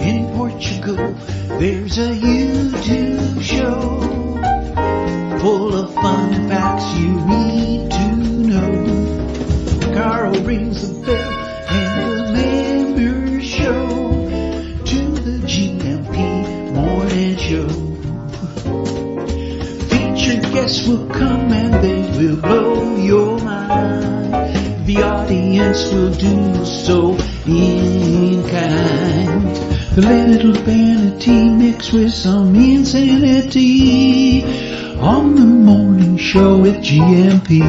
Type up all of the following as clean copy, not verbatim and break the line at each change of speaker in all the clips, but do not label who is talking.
In Portugal, there's a YouTube show full of fun facts you need to know. Carl rings the bell and the members show to the GMP morning show. Featured guests will come and they will blow your mind. The audience will do so in kind. The little vanity mixed with some insanity on the morning show with GMP.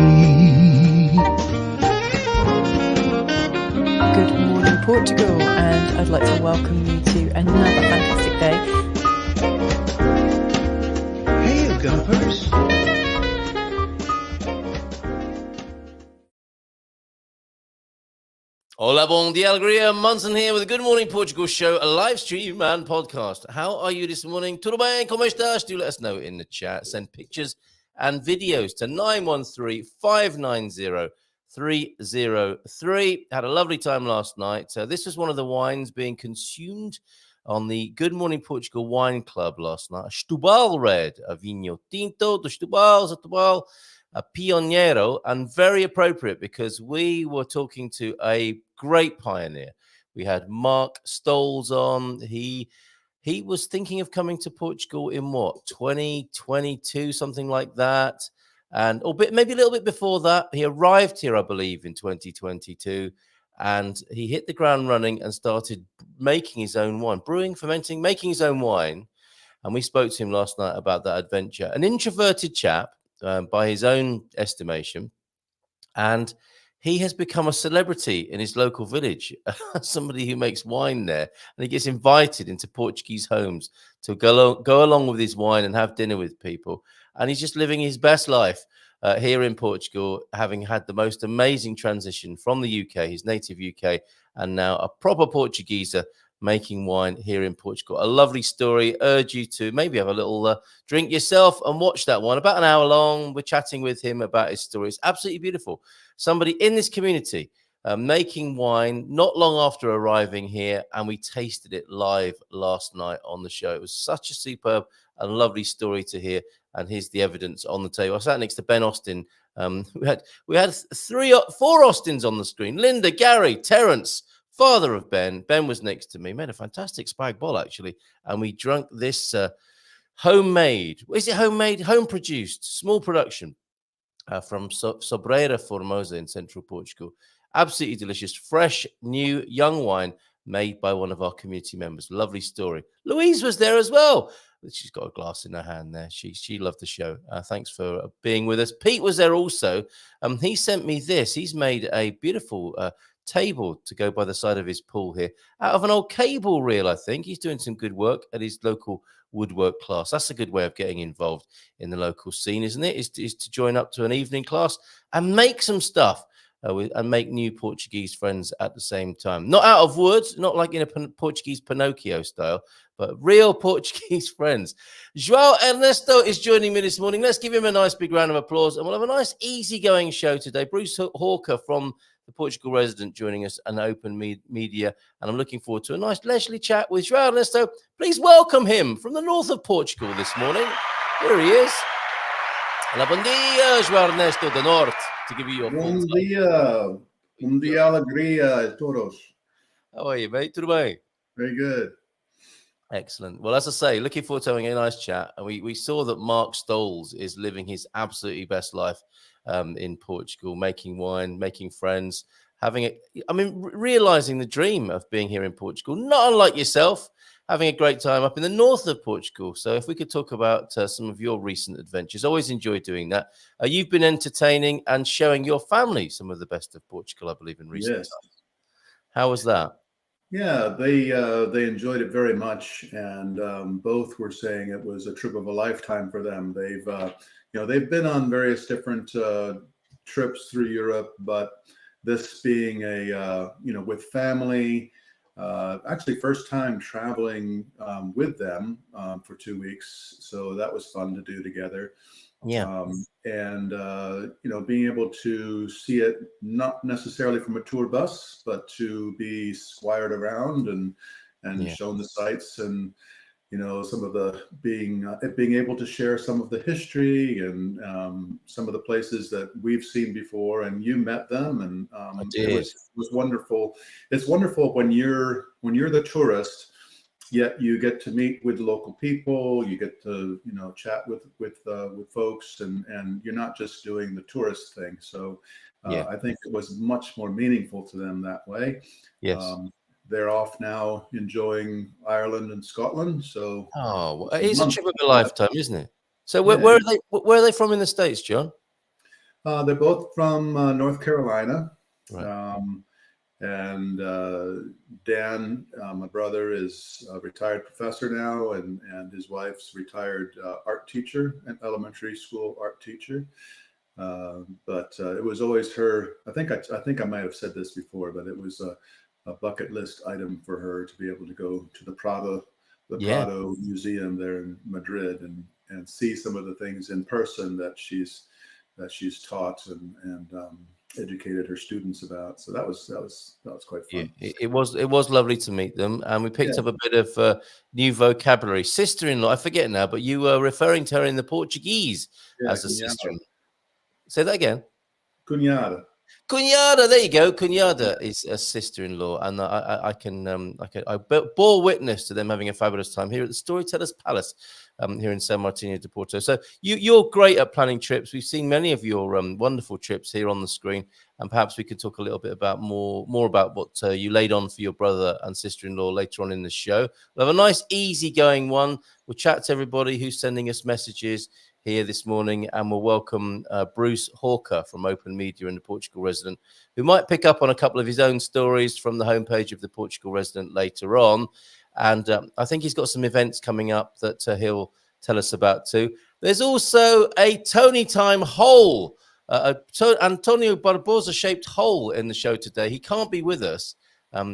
Good morning, Portugal, and I'd like to welcome you to another fantastic day.
Hey, you gumpers.
Hola, bon dia, alegria. Munson here with the Good Morning Portugal show, a live stream and podcast. How are you this morning? Tudo bem? Como estás? Do let us know in the chat. Send pictures and videos to 913-590-303. Had a lovely time last night. This was one of the wines being consumed on the Good Morning Portugal Wine Club last night. A Setúbal Red, a Vinho Tinto, do Setúbal, a Pionero, and very appropriate because we were talking to a great pioneer. We had Mark Stoles on. He was thinking of coming to Portugal in what, 2022, something like that, and maybe a little bit before that. He arrived here, I believe, in 2022, and he hit the ground running and started making his own wine, brewing, fermenting, making his own wine. And we spoke to him last night about that adventure. An introverted chap, by his own estimation, and he has become a celebrity in his local village. Somebody who makes wine there, and he gets invited into Portuguese homes to go along with his wine and have dinner with people. And he's just living his best life here in Portugal, having had the most amazing transition from the UK, his native UK, and now a proper Portugueser making wine here in Portugal. A lovely story. Urge you to maybe have a little drink yourself and watch that one. About an hour long. We're chatting with him about his story. It's absolutely beautiful. Somebody in this community making wine not long after arriving here, and we tasted it live last night on the show. It was such a superb and lovely story to hear, and here's the evidence on the table. I sat next to Ben Austin. We had 4 Austins on the screen. Linda, Gary, Terence, father of Ben. Ben was next to me, made a fantastic spag bol, actually. And we drank this homemade, is it homemade? Home produced, small production from Sobreira Formosa in central Portugal. Absolutely delicious, fresh, new, young wine made by one of our community members. Lovely story. Louise was there as well. She's got a glass in her hand there. She loved the show. Thanks for being with us. Pete was there also. He sent me this. He's made a beautiful table to go by the side of his pool here out of an old cable reel. I think he's doing some good work at his local woodwork class. That's a good way of getting involved in the local scene, isn't it? Is to join up to an evening class and make some stuff and make new Portuguese friends at the same time. Not out of wood, not like in a Portuguese Pinocchio style, but real Portuguese friends. João Ernesto is joining me this morning. Let's give him a nice big round of applause, and we'll have a nice easygoing show today. Bruce Hawker from the Portugal Resident joining us, and Open Media, and I'm looking forward to a nice leisurely chat with João Ernesto. Please welcome him from the north of Portugal this morning. Here he is. Hola, bom dia, João Ernesto do Norte, to give you your
Bom dia. Bom dia, alegria a todos.
How are you, mate? Tudo bem?
Very good.
Excellent. Well, as I say, looking forward to having a nice chat. And we saw that Mark Stoles is living his absolutely best life in Portugal, making wine, making friends, realizing the dream of being here in Portugal, not unlike yourself, having a great time up in the north of Portugal. So if we could talk about some of your recent adventures, always enjoy doing that. You've been entertaining and showing your family some of the best of Portugal, I believe, in recent times. How was that?
Yeah, they enjoyed it very much, and both were saying it was a trip of a lifetime for them. They've been on various different trips through Europe, but this being with family, actually first time traveling with them for 2 weeks, so that was fun to do together.
Yeah.
Being able to see it not necessarily from a tour bus, but to be squired around and shown the sights, and some of the being able to share some of the history and some of the places that we've seen before, and you met them, and
I did.
It was wonderful. It's wonderful when you're the tourist, yet you get to meet with local people, you get to chat with folks, and you're not just doing the tourist thing. So I think it was much more meaningful to them that way.
Yes.
They're off now enjoying Ireland and Scotland. So
it's a trip of a lifetime, isn't it? So where are they from in the States, John?
They're both from North Carolina.
Right.
And Dan, my brother, is a retired professor now, and his wife's retired art teacher, an elementary school art teacher. But it was always her. I think I might have said this before, but it was a bucket list item for her to be able to go to the Prado Museum there in Madrid and see some of the things in person that she's taught and educated her students about. So that was quite fun.
Yeah, it was lovely to meet them, and we picked up a bit of new vocabulary. Sister-in-law, I forget now, but you were referring to her in the Portuguese as a sister-in-law. Say that again.
Cunhada.
Cunhada, there you go. Cunhada is a sister-in-law, and I bore witness to them having a fabulous time here at the Storytellers Palace here in San Martino de Porto. So you're great at planning trips. We've seen many of your wonderful trips here on the screen, and perhaps we could talk a little bit about more about what you laid on for your brother and sister-in-law later on in the show. We'll have a nice, easygoing one. We'll chat to everybody who's sending us messages here this morning, and we'll welcome Bruce Hawker from Open Media and the Portugal Resident, who might pick up on a couple of his own stories from the homepage of the Portugal Resident later on. And I think he's got some events coming up that he'll tell us about too. There's also a Tony Time hole, Antonio Barbosa-shaped hole in the show today. He can't be with us,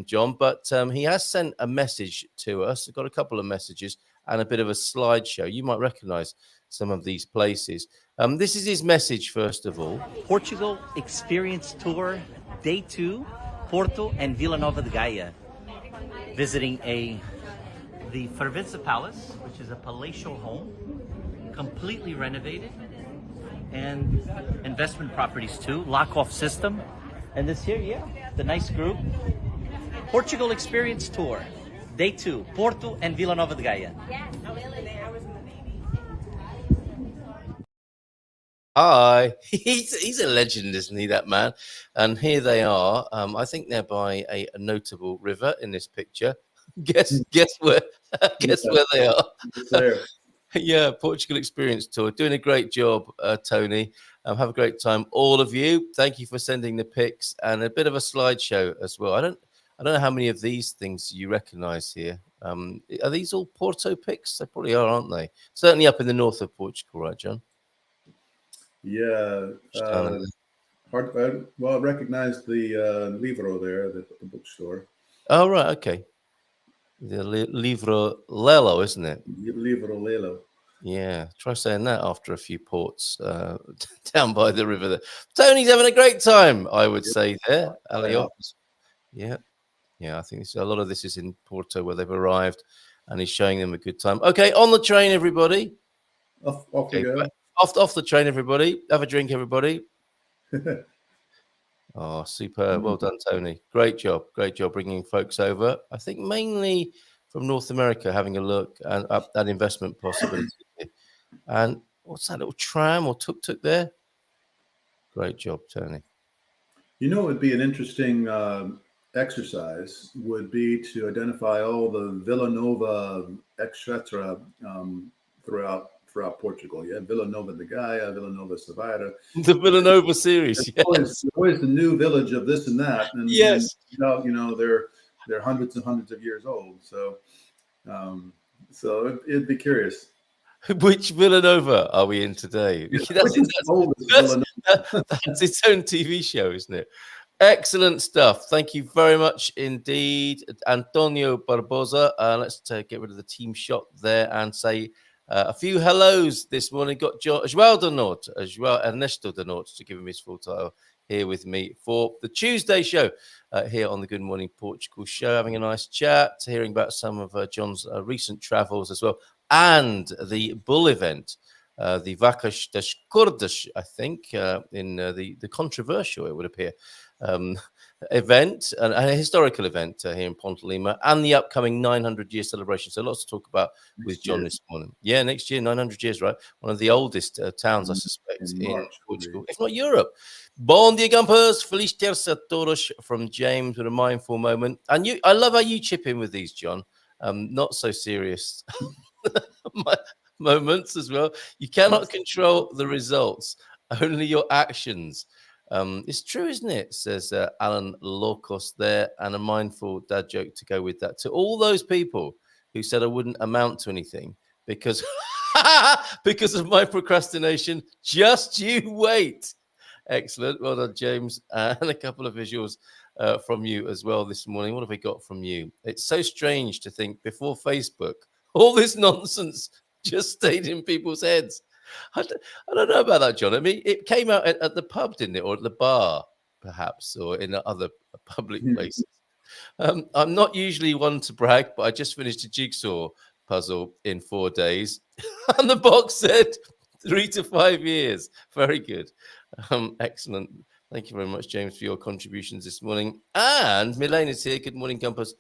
John, but he has sent a message to us. We've got a couple of messages and a bit of a slideshow. You might recognize some of these places. This is his message, first of all.
Portugal Experience Tour, Day 2, Porto and Vila Nova de Gaia. Visiting the Fervenza Palace, which is a palatial home, completely renovated, and investment properties too, lock-off system. And this here, the nice group. Portugal Experience Tour, Day 2, Porto and Vila Nova de Gaia.
Hi, he's a legend, isn't he, that man? And here they are. I think they're by a notable river in this picture. Guess where? Guess where they are?
There.
Yeah, Portugal Experience Tour, doing a great job, Tony. Have a great time, all of you. Thank you for sending the pics and a bit of a slideshow as well. I don't know how many of these things you recognise here. Are these all Porto pics? They probably are, aren't they? Certainly up in the north of Portugal, right, John?
Yeah. I recognize the Livro there, the bookstore.
Oh, right. Okay. The Livro Lelo, isn't it?
Livro Lelo.
Yeah. Try saying that after a few ports down by the river there. Tony's having a great time, I would say there. Aliops. Yeah. Yeah. I think a lot of this is in Porto where they've arrived, and he's showing them a good time. Okay. On the train, everybody.
Off you go.
Off the train, everybody. Have a drink, everybody. Oh, superb. Well done, Tony. Great job bringing folks over. I think mainly from North America, having a look at that investment possibility. And what's that little tram or tuk-tuk there? Great job, Tony.
It would be an interesting exercise would be to identify all the Vila Nova, etc. throughout Portugal. Yeah, Vila Nova de Gaia, Vila Nova Savara.
The Vila Nova series.
There's always the new village of this and that. And,
yes.
And, they're hundreds and hundreds of years old. So it'd be curious.
Which Villanova are we in today? That's its own TV show, isn't it? Excellent stuff. Thank you very much indeed, Antonio Barbosa. Let's get rid of the team shot there and say A few hellos this morning. Got João de Norte, João Ernesto de Norte, to give him his full title, here with me for the Tuesday show here on the Good Morning Portugal show, having a nice chat, hearing about some of John's recent travels as well, and the bull event, the Vacas das Cordas, I think, in the controversial, it would appear, event, a historical event here in Ponte De Lima, and the upcoming 900-year celebration. So lots to talk about with John this morning. Yeah, next year, 900 years, right? One of the oldest towns, I suspect, in Portugal, if not Europe. Bom dia, campers. Feliz terça a todos from James with a mindful moment. And I love how you chip in with these, John. Not so serious moments as well. You cannot control the results, only your actions. It's true, isn't it? Says Alan Lorcos there, and a mindful dad joke to go with that. To all those people who said I wouldn't amount to anything because because of my procrastination, just you wait. Excellent. Well done, James. And a couple of visuals from you as well this morning. What have we got from you? It's so strange to think before Facebook, all this nonsense just stayed in people's heads. I don't know about that, John. I mean, it came out at the pub, didn't it? Or at the bar, perhaps, or in other public places. I'm not usually one to brag, but I just finished a jigsaw puzzle in 4 days. And the box said 3 to 5 years. Very good. Excellent. Thank you very much, James, for your contributions this morning. And Milane is here. Good morning, Campus.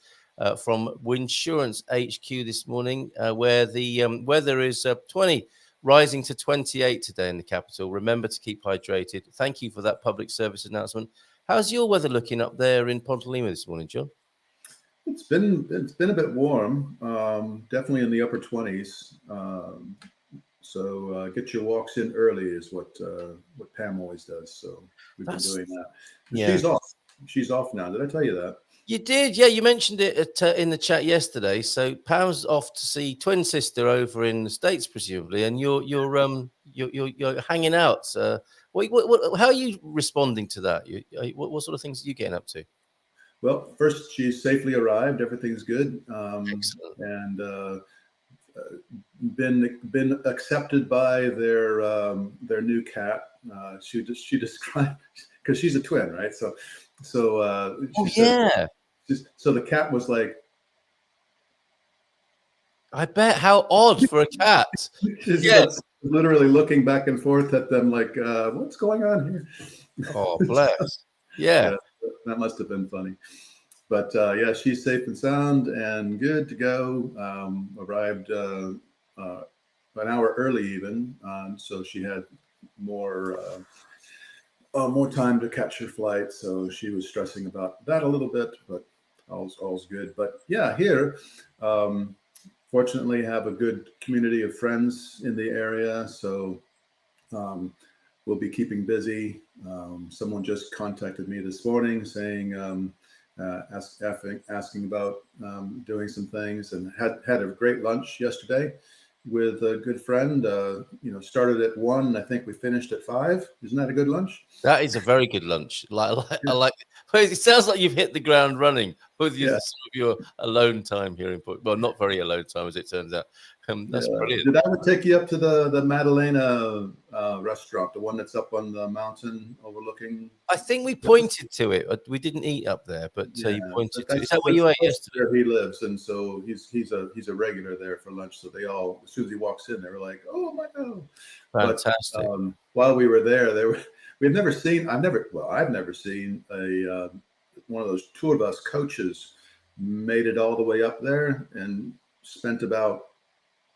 From Winsurance HQ this morning, where the weather is 20. Rising to 28 today in the capital. Remember to keep hydrated. Thank you for that public service announcement. How's your weather looking up there in Ponte De Lima this morning, John?
It's been a bit warm, definitely in the upper 20s. So get your walks in early is what Pam always does. So we've been doing that. Yeah. She's off now. Did I tell you that?
You did, yeah. You mentioned it in the chat yesterday. So Pam's off to see twin sister over in the States, presumably, and you're hanging out. How are you responding to that? What sort of things are you getting up to?
Well, first, she's safely arrived. Everything's good, and been accepted by their new cat. She described, because she's a twin, right? So so the cat was like,
I bet, how odd for a cat.
Yes, literally looking back and forth at them like, what's going on here?
Oh, bless. Yeah,
that must have been funny. But yeah, she's safe and sound and good to go. Arrived an hour early even, so she had more time to catch her flight. So she was stressing about that a little bit, but all's good. But yeah, here, fortunately, have a good community of friends in the area. So we'll be keeping busy. Someone just contacted me this morning saying, asking about doing some things, and had a great lunch yesterday with a good friend. Started at 1. I think we finished at 5. Isn't that a good lunch?
That is a very good lunch. I like. It sounds like you've hit the ground running with some of your alone time here in Portugal. Well, not very alone time, as it turns out. That's brilliant.
Did I ever take you up to the Madalena restaurant, the one that's up on the mountain overlooking?
I think we pointed to it. We didn't eat up there, but you pointed to it. Is that where you ate yesterday?
Where he lives, and so he's a regular there for lunch. So they all, as soon as he walks in, they were like, "Oh my God!"
Fantastic.
But, while we were there, I've never seen one of those tour bus coaches made it all the way up there and spent about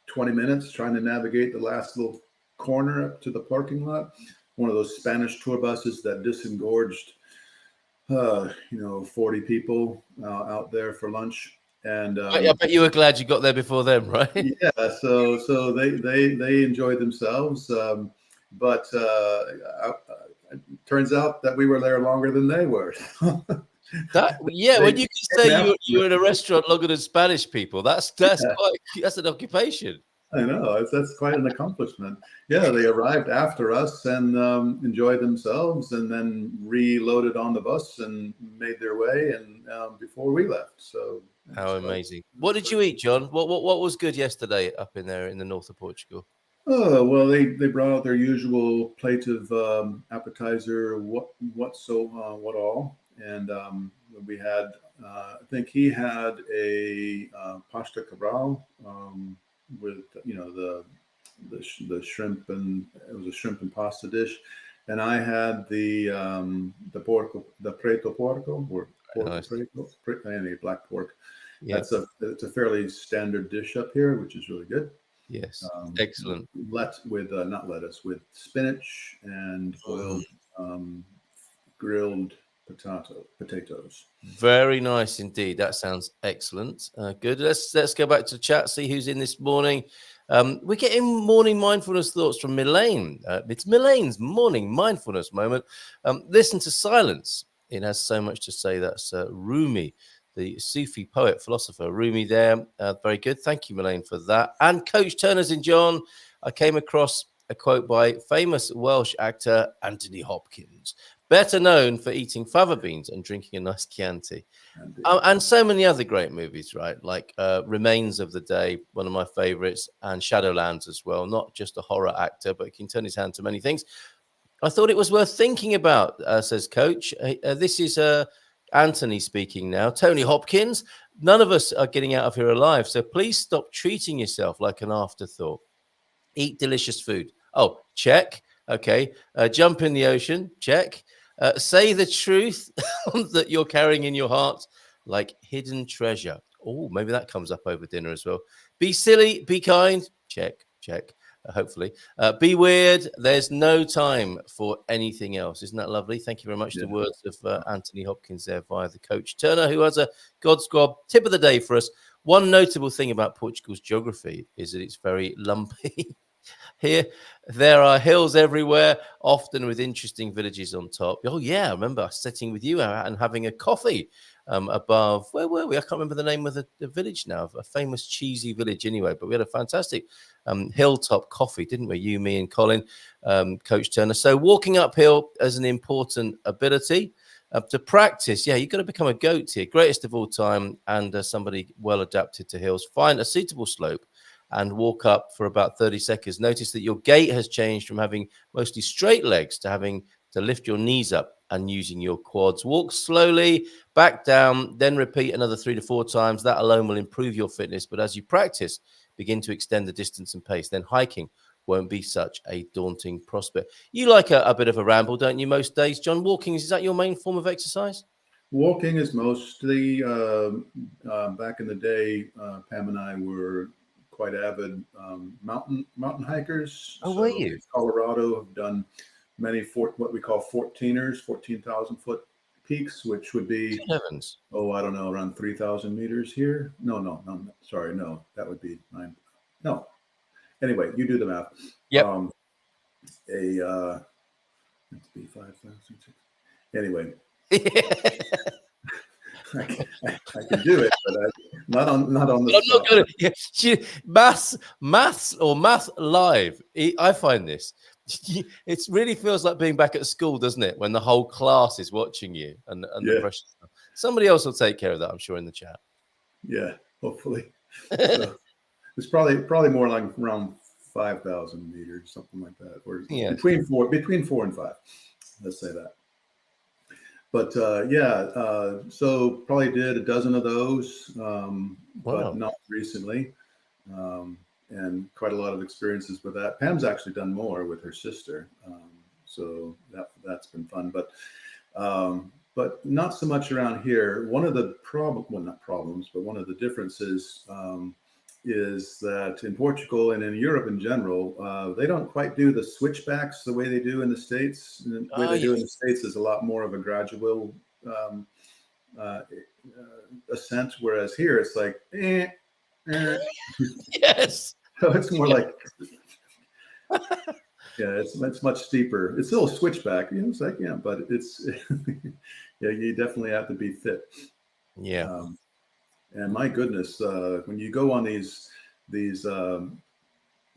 20 minutes trying to navigate the last little corner up to the parking lot. One of those Spanish tour buses that disengorged, 40 people out there for lunch. And
I bet you were glad you got there before them, right?
Yeah. So they enjoyed themselves, but it turns out that we were there longer than they were.
When you can say you're in a restaurant longer than Spanish people, that's an occupation.
I know, that's quite an accomplishment. Yeah, they arrived after us and enjoyed themselves, and then reloaded on the bus and made their way, and before we left. So
How amazing! What did you eat, John? What was good yesterday up in there in the north of Portugal?
Oh, well, they brought out their usual plate of appetizer, what all, and we had. I think he had a pasta cabral with the shrimp, and it was a shrimp and pasta dish, and I had the preto porco, or porco
Nice.
preto, any black pork.
Yeah.
It's a fairly standard dish up here, which is really good.
Yes. Excellent.
Not lettuce, with spinach and boiled grilled potatoes.
Very nice indeed. That sounds excellent. Good. Let's go back to the chat. See who's in this morning. We're getting morning mindfulness thoughts from Milane. It's Milane's morning mindfulness moment. Listen to silence. It has so much to say. That's Rumi, the Sufi poet, philosopher. Rumi there. Very good. Thank you, Milane, for that. And Coach Turner's in John. I came across a quote by famous Welsh actor Anthony Hopkins, better known for eating fava beans and drinking a nice Chianti. And so many other great movies, right? Like Remains of the Day, one of my favorites, and Shadowlands as well. Not just a horror actor, but he can turn his hand to many things. I thought it was worth thinking about, says Coach. This is Anthony speaking now. Tony Hopkins, none of us are getting out of here alive, so please stop treating yourself like an afterthought. Eat delicious food. Oh, check. Okay. Jump in the ocean. Check. Say the truth that you're carrying in your heart like hidden treasure. Oh, maybe that comes up over dinner as well. Be silly. Be kind. Check. Hopefully. Be weird. There's no time for anything else. Isn't that lovely? Thank you very much. Yeah. The words of Anthony Hopkins there via the Coach Turner, who has a God Squad tip of the day for us. One notable thing about Portugal's geography is that it's very lumpy. Here, there are hills everywhere, often with interesting villages on top. Oh, yeah, I remember sitting with you and having a coffee above, where were we? I can't remember the name of the village now, a famous cheesy village anyway, but we had a fantastic hilltop coffee, didn't we? You, me, and Colin, Coach Turner. So walking uphill as an important ability. To practice, yeah, you've got to become a goat here, greatest of all time, and somebody well adapted to hills. Find a suitable slope and walk up for about 30 seconds. Notice that your gait has changed from having mostly straight legs to having to lift your knees up and using your quads. Walk slowly, back down, then repeat another 3 to 4 times. That alone will improve your fitness. But as you practice, begin to extend the distance and pace. Then hiking won't be such a daunting prospect. You like a bit of a ramble, don't you, most days, John? Walking, is that your main form of exercise?
Walking is mostly, back in the day, Pam and I were quite avid mountain hikers.
Oh, were you?
Colorado have done many what we call 14ers, 14,000 foot peaks, which would be, I don't know, around 3,000 meters here. No, sorry, no, that would be 9. No, anyway, you do the math.
Yep.
Let's be 5,000. Anyway. I can do it, but not on the. I'm not
good. Maths live. I find this. It really feels like being back at school, doesn't it? When the whole class is watching you and the pressure. Somebody else will take care of that, I'm sure, in the chat.
Yeah, hopefully. So it's probably more like around 5,000 meters, something like that, or between 4 and 5. Let's say that. But so probably did a dozen of those, but not recently, and quite a lot of experiences with that. Pam's actually done more with her sister, so that's been fun. But not so much around here. One of the one of the differences is that in Portugal and in Europe in general, they don't quite do the switchbacks the way they do in the States. The way they do in the States is a lot more of a gradual ascent, whereas here it's like,
yes.
So it's more like, it's much steeper. It's still a switchback, it's like, but it's, you definitely have to be fit.
Yeah.
And my goodness, when you go on these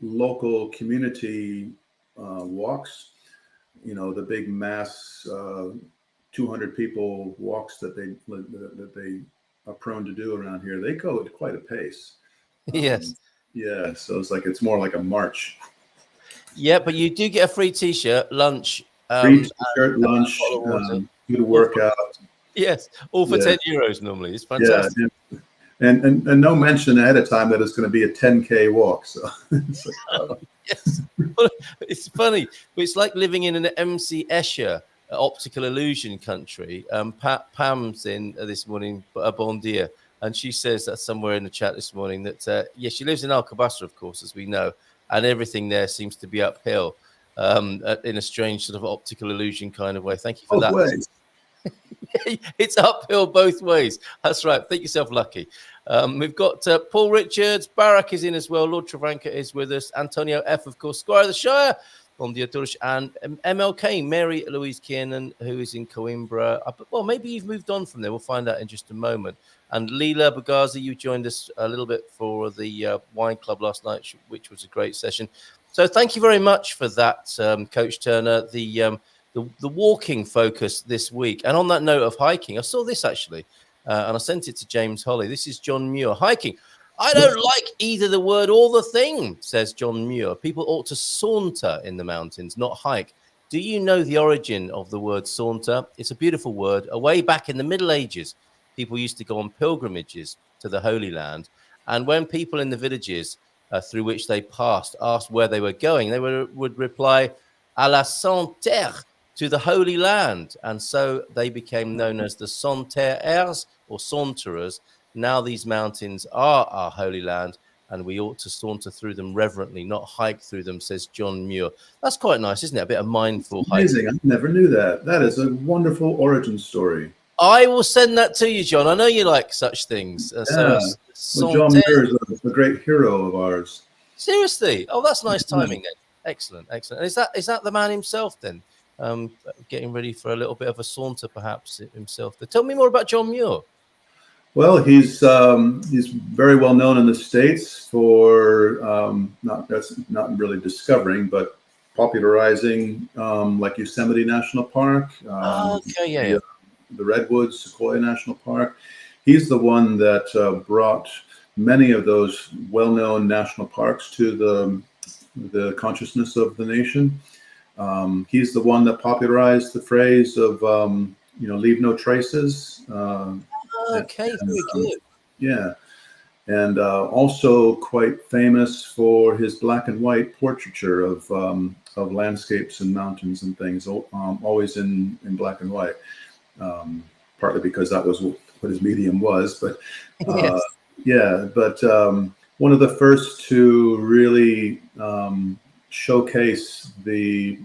local community walks, the big mass 200 people walks that they prone to do around here. They go at quite a pace.
Yes.
Yeah, so it's more like a march.
Yeah, but you do get a free T-shirt, lunch,
Free T-shirt, lunch, good workout.
Yes, all for
Yeah.
€10 normally. It's
Yeah,
fantastic.
and no mention ahead of time that it's going to be a 10K walk. So it's like, oh.
Yes, well, it's funny. It's like living in an MC Escher optical illusion country. Pam's in this morning, bon dia, and she says that somewhere in the chat this morning that she lives in Alcobaça, of course, as we know, and everything there seems to be uphill in a strange sort of optical illusion kind of way. Thank you for that.
Ways.
It's uphill both ways. That's right. Think yourself lucky. We've got Paul Richards. Barak is in as well. Lord Travanca is with us. Antonio F, of course. Squire of the Shire. Bon dia, todos. And MLK, Mary Louise Kiernan, who is in Coimbra. Well, maybe you've moved on from there. We'll find out in just a moment. And Leela Bagazi, you joined us a little bit for the wine club last night, which was a great session. So thank you very much for that, Coach Turner. The walking focus this week. And on that note of hiking, I saw this actually, and I sent it to James Holly. This is John Muir. Hiking. I don't like either the word or the thing, says John Muir. People ought to saunter in the mountains, not hike. Do you know the origin of the word saunter? It's a beautiful word. Way back in the Middle Ages, people used to go on pilgrimages to the Holy Land. And when people in the villages through which they passed asked where they were going, they would reply, à la Sainte Terre, to the Holy Land. And so they became known as the Saunterers or Saunterers. Now these mountains are our Holy Land, and we ought to saunter through them reverently, not hike through them, says John Muir. That's quite nice, isn't it? A bit of mindful
Amazing.
hiking.
I never knew that. That is a wonderful origin story.
I will send that to you, John. I know you like such things.
Well, John Muir is a great hero of ours.
Seriously? Oh, that's nice timing then. Excellent, excellent. And is that the man himself then? Getting ready for a little bit of a saunter, perhaps himself. Tell me more about John Muir.
Well, he's very well known in the States for not really discovering, but popularizing like Yosemite National Park. The Redwoods, Sequoia National Park. He's the one that brought many of those well-known national parks to the consciousness of the nation. He's the one that popularized the phrase of, leave no traces.
Okay, very good.
Yeah. And also quite famous for his black and white portraiture of landscapes and mountains and things, always in black and white, partly because that was what his medium was. But yes. One of the first to really showcase the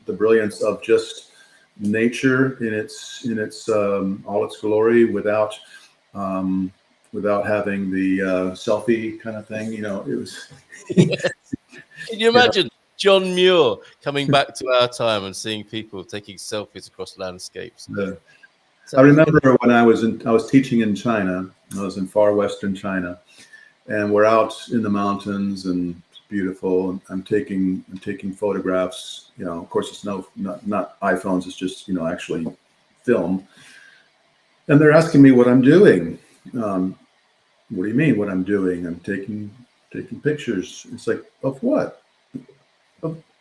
brilliance of just nature in its all its glory without having the selfie kind of thing. It was.
Can you imagine John Muir coming back to our time and seeing people taking selfies across landscapes?
Yeah. I remember when I was teaching in China. I was in far western China, and we're out in the mountains and it's beautiful. I'm taking photographs. Of course, it's not iPhones. It's just actually film. And they're asking me what I'm doing. What do you mean what I'm doing? I'm taking pictures. It's like, of what?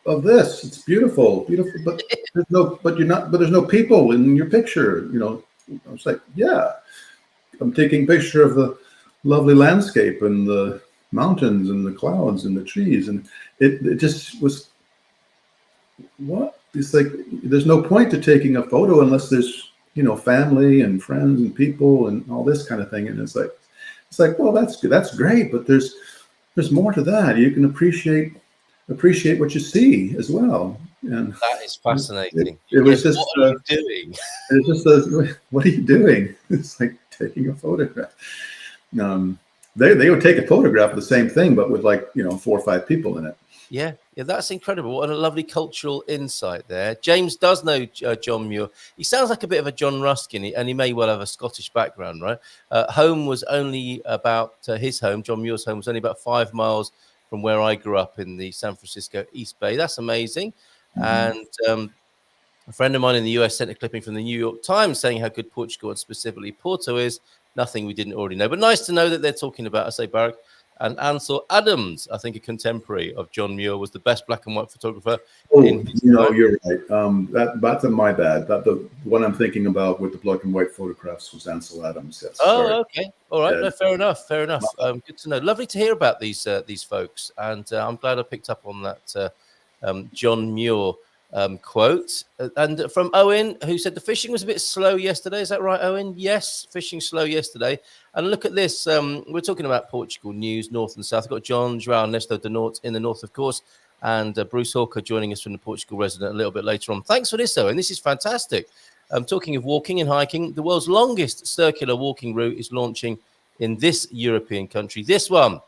Of this. It's beautiful, but there's no people in your picture. I was like, yeah, I'm taking a picture of the lovely landscape and the mountains and the clouds and the trees, and it just was what? It's like there's no point to taking a photo unless there's family and friends and people and all this kind of thing. And it's like well, that's great, but there's more to that. You can appreciate what you see as well. And that
is fascinating.
It was just
what are you doing?
It's just what are you doing? It's like taking a photograph. They would take a photograph of the same thing, but with 4 or 5 people in it.
Yeah, that's incredible. What a lovely cultural insight there. James does know John Muir. He sounds like a bit of a John Ruskin, and he may well have a Scottish background, right? Home was only about his home. John Muir's home was only about 5 miles from where I grew up in the San Francisco East Bay. That's amazing. Mm-hmm. And a friend of mine in the US sent a clipping from the New York Times saying how good Portugal and specifically Porto is. nothing we didn't already know. But nice to know that they're talking about, I say, Barak and Ansel Adams, I think a contemporary of John Muir, was the best black and white photographer.
You're right. That's my bad. The one I'm thinking about with the black and white photographs was Ansel Adams. Yes.
Oh,
Sorry.
okay. All right. No, fair enough. Fair enough. Good to know. Lovely to hear about these folks. And I'm glad I picked up on that John Muir quote. And from Owen, who said the fishing was a bit slow yesterday. Is that right, Owen? Yes, fishing slow yesterday. And look at this. We're talking about Portugal news, north and south. We've got John, João, Nesto de Norte in the north, of course, and Bruce Hawker joining us from the Portugal Resident a little bit later on. Thanks for this, Owen. This is fantastic. Talking of walking and hiking, the world's longest circular walking route is launching in this European country. This one,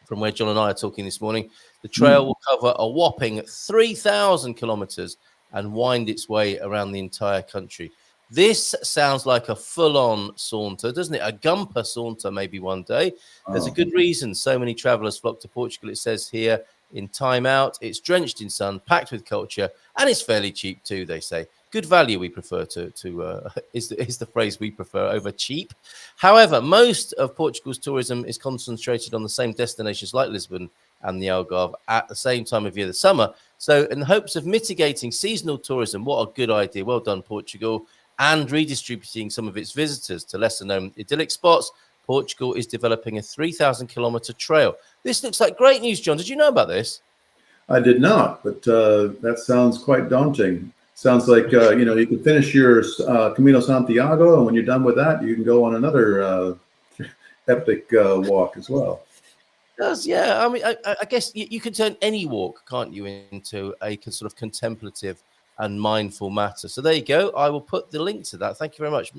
from where John and I are talking this morning, the trail will cover a whopping 3,000 kilometers and wind its way around the entire country. This sounds like a full-on saunter, doesn't it? A Gumper saunter maybe one day. There's a good reason so many travelers flock to Portugal. It says here in Time Out, it's drenched in sun, packed with culture, and it's fairly cheap too, they say. Good value we prefer is the phrase we prefer over cheap. However, most of Portugal's tourism is concentrated on the same destinations like Lisbon and the Algarve at the same time of year, the summer. So in the hopes of mitigating seasonal tourism, what a good idea. Well done, Portugal. And redistributing some of its visitors to lesser-known idyllic spots, Portugal is developing a 3,000-kilometer trail. This looks like great news, John. Did you know about this?
I did not, but that sounds quite daunting. Sounds like, you can finish your Camino Santiago, and when you're done with that, you can go on another epic walk as well.
It does, yeah. I mean, I guess you can turn any walk, can't you, into a sort of contemplative and mindful matter. So there you go. I will put the link to that. Thank you very much.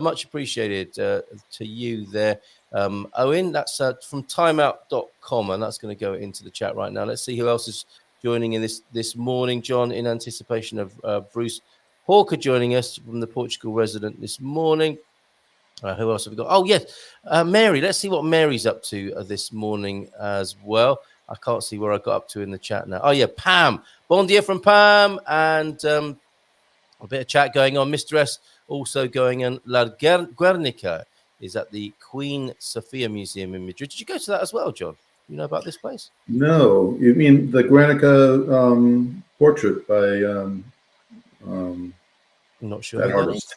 Much appreciated to you there, Owen. That's from timeout.com, and that's going to go into the chat right now. Let's see who else is joining in this morning, John, in anticipation of Bruce Hawker joining us from the Portugal Resident this morning. Who else have we got? Oh, yes, Mary. Let's see what Mary's up to this morning as well. I can't see where I got up to in the chat now. Oh, yeah, Pam. Bon dia from Pam. And a bit of chat going on. Mr. S also going on. La Guernica is at the Queen Sofia Museum in Madrid. Did you go to that as well, John? You know about this place?
No. You mean the Guernica portrait by...
I'm not sure.
That artist.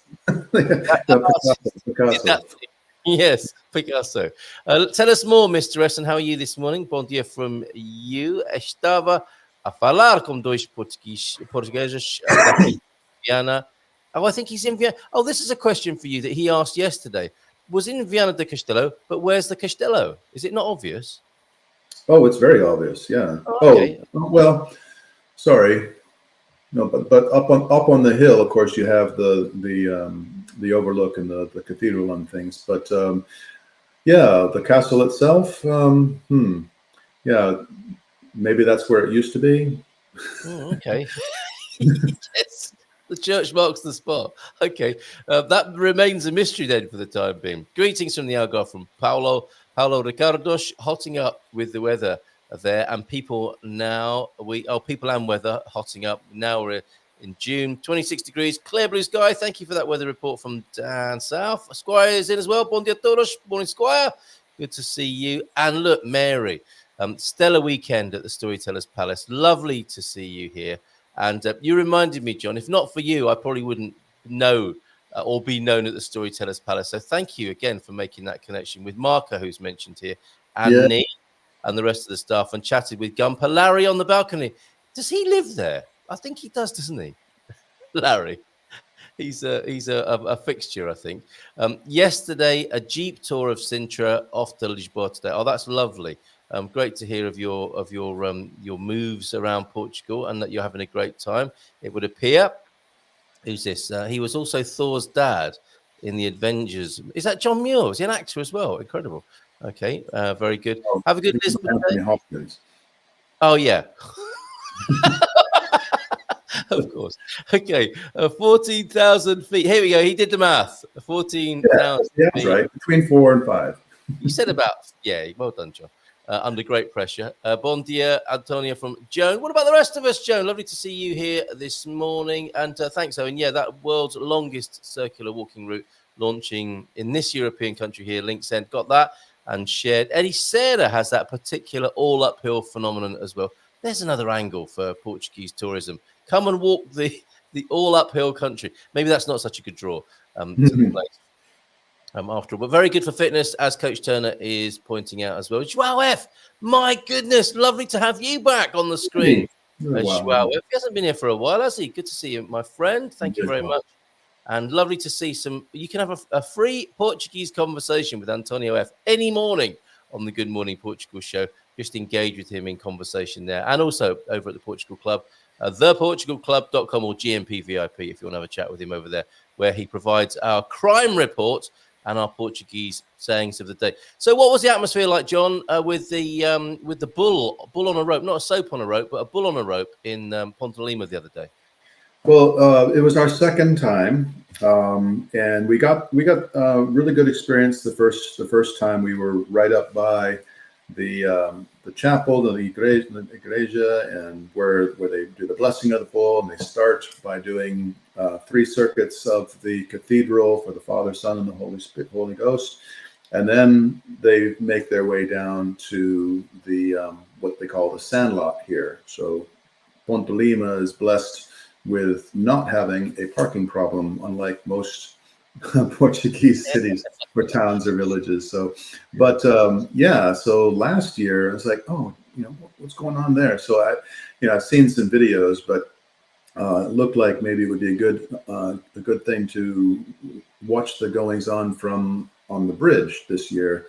Picasso. Yes, Picasso. Tell us more, Mr. S, and how are you this morning? Bom dia from you. Estava a falar com dois portugueses da Viana. Oh, I think he's in Viana. Oh, this is a question for you that he asked yesterday. Was in Viana do Castelo, but where's the Castelo? Is it not obvious?
Oh, it's very obvious. Yeah.
Oh, okay.
Well, sorry. No, but up on the hill, of course, you have the overlook and the cathedral and things. But yeah, the castle itself. Yeah, maybe that's where it used to be.
Oh, okay. Yes, the church marks the spot. Okay, that remains a mystery then for the time being. Greetings from the Algarve from Paulo Ricardos, hotting up with the weather there, and people now people and weather hotting up. Now we're in June, 26 degrees, clear blue sky. Thank you for that weather report from Dan South. Squire is in as well. Bon dia todos. Morning, Squire. Good to see you. And look, Mary, stellar weekend at the Storytellers Palace. Lovely to see you here. And you reminded me, John, if not for you, I probably wouldn't know or be known at the Storytellers Palace. So thank you again for making that connection with Marco, who's mentioned here, and Nick and the rest of the staff, and chatted with Gumper Larry on the balcony. Does he live there? I think he does, doesn't he? Larry. He's a fixture, I think. Yesterday, a Jeep tour of Sintra off to Lisboa today. Oh, that's lovely. Great to hear of your moves around Portugal and that you're having a great time. It would appear. Who's this? He was also Thor's dad in the Avengers. Is that John Muir? Is he an actor as well? Incredible. Okay, very good. Have a good Lisbon day. Oh, yeah. Of course. Okay, 14,000 feet. Here we go. He did the math. 14,000 feet.
That's right. Between 4 and 5.
You said about, well done, John. Under great pressure. Bon dia, Antonia from Joan. What about the rest of us, Joan? Lovely to see you here this morning. And thanks, Owen. Yeah, that world's longest circular walking route launching in this European country here. Link sent, got that and shared. Eddie Serra has that particular all uphill phenomenon as well. There's another angle for Portuguese tourism. Come and walk the all uphill country. Maybe that's not such a good draw to the place. After all, but very good for fitness, as Coach Turner is pointing out as well. João F, my goodness, lovely to have you back on the screen. João F, he hasn't been here for a while, has he? Good to see you, my friend. Thank you very much. And lovely to see some. You can have a free Portuguese conversation with Antonio F any morning on the Good Morning Portugal show. Just engage with him in conversation there. And also over at the Portugal Club, theportugalclub.com or GMP VIP if you want to have a chat with him over there, where he provides our crime report and our Portuguese sayings of the day. So what was the atmosphere like, John, with the bull on a rope, not a soap on a rope, but a bull on a rope in Ponte De Lima the other day?
Well, it was our second time, and we got really good experience the first time. We were right up by the chapel, the igreja, and where they do the blessing of the bull, and they start by doing 3 circuits of the cathedral for the Father, Son, and the Holy Ghost, and then they make their way down to the what they call the sandlot here. So Ponte De Lima is blessed with not having a parking problem, unlike most Portuguese cities or towns or villages. So, but so last year I was like, oh, what's going on there? So I've seen some videos, but it looked like maybe it would be a good thing to watch the goings on on the bridge this year.